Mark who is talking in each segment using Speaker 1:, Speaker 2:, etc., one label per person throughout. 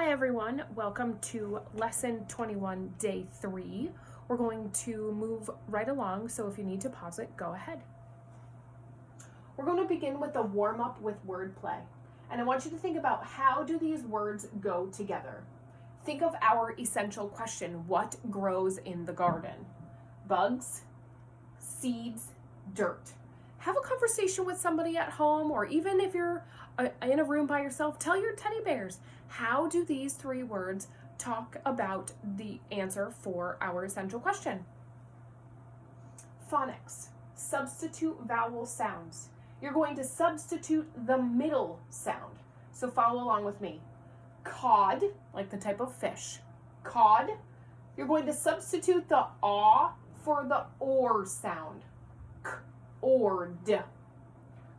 Speaker 1: Hi everyone, welcome to lesson 21, day 3. We're going to move right along, so if you need to pause it, go ahead. We're going to begin with a warm-up with wordplay. And I want you to think about, how do these words go together? Think of our essential question: what grows in the garden? Bugs, seeds, dirt. Have a conversation with somebody at home, or even if you're in a room by yourself, tell your teddy bears, how do these 3 words talk about the answer for our essential question? Phonics, substitute vowel sounds. You're going to substitute the middle sound. So follow along with me. Cod, like the type of fish. Cod. You're going to substitute the ah for the or sound. K-or-d.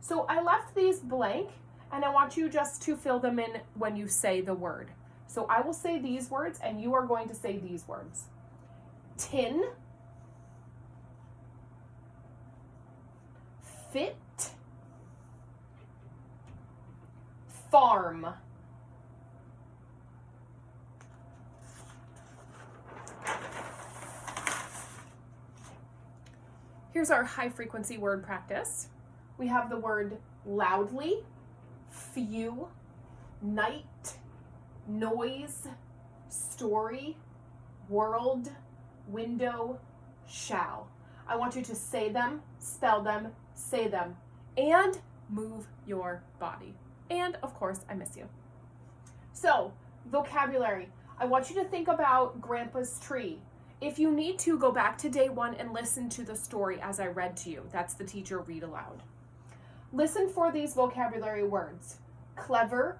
Speaker 1: So I left these blank, and I want you just to fill them in when you say the word. So I will say these words, and you are going to say these words. Tin, fit, farm. Here's our high frequency word practice. We have the word loudly, few, night, noise, story, world, window, shall. I want you to say them, spell them, say them, and move your body. And of course, I miss you. So, vocabulary. I want you to think about Grandpa's tree. If you need to, go back to day 1 and listen to the story as I read to you. That's the teacher read aloud. Listen for these vocabulary words: clever,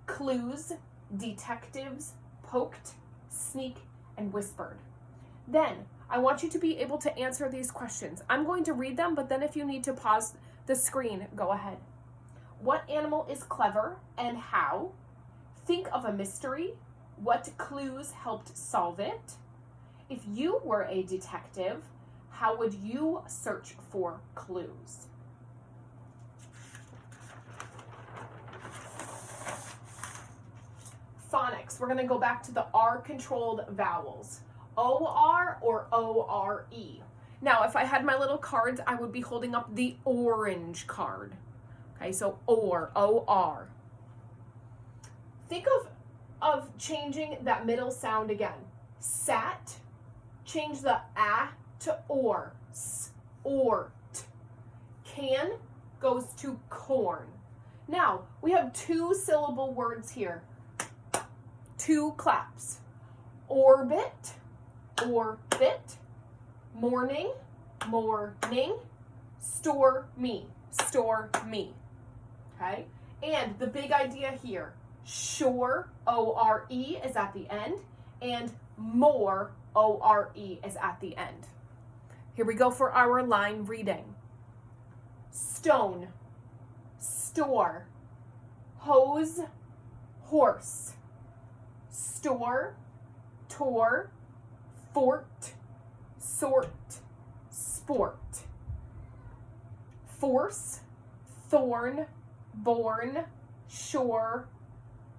Speaker 1: clues, detectives, poked, sneak, and whispered. Then, I want you to be able to answer these questions. I'm going to read them, but then if you need to pause the screen, go ahead. What animal is clever and how? Think of a mystery. What clues helped solve it? If you were a detective, how would you search for clues? Phonics. We're going to go back to the R-controlled vowels. O-R or O-R-E. Now, if I had my little cards, I would be holding up the orange card. Okay, so or, O-R. Think of changing that middle sound again. Sat, change the a to or, s, or, t. Can goes to corn. Now, we have 2-syllable words here. 2 claps. Orbit, orbit, morning, morning, store me, okay? And the big idea here, shore, O-R-E, is at the end, and more, O-R-E, is at the end. Here we go for our line reading. Stone, store, hose, horse, store, tour, fort, sort, sport. Force, thorn, born, shore,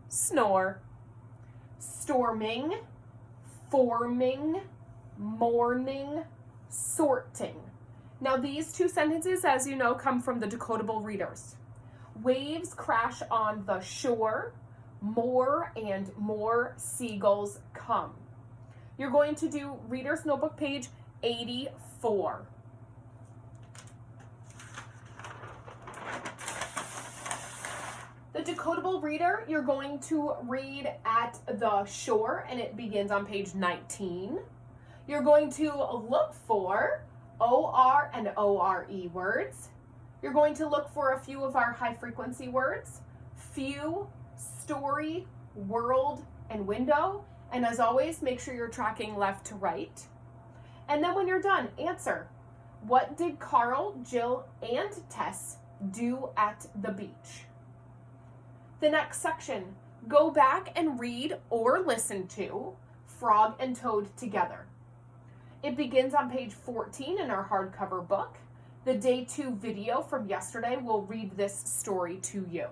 Speaker 1: snore. Storming, forming, morning, sorting. Now these 2 sentences, as you know, come from the decodable readers. Waves crash on the shore, more and more seagulls come. You're going to do Reader's Notebook page 84. The decodable reader, you're going to read at the shore, and it begins on page 19. You're going to look for OR and ORE words. You're going to look for a few of our high frequency words: few, story, world, and window. And as always, make sure you're tracking left to right. And then when you're done, answer. What did Carl, Jill, and Tess do at the beach? The next section, go back and read or listen to Frog and Toad Together. It begins on page 14 in our hardcover book. The day 2 video from yesterday will read this story to you.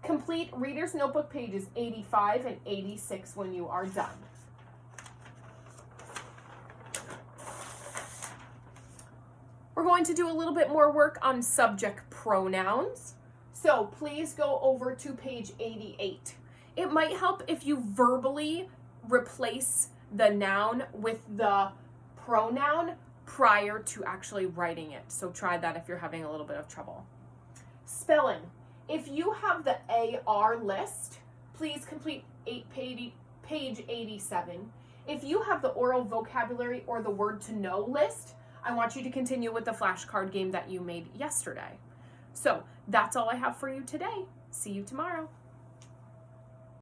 Speaker 1: Complete Reader's Notebook pages 85 and 86 when you are done. We're going to do a little bit more work on subject pronouns. So please go over to page 88. It might help if you verbally replace the noun with the pronoun prior to actually writing it. So try that if you're having a little bit of trouble. Spelling. If you have the AR list, please complete page 87. If you have the oral vocabulary or the word to know list, I want you to continue with the flashcard game that you made yesterday. So that's all I have for you today. See you tomorrow.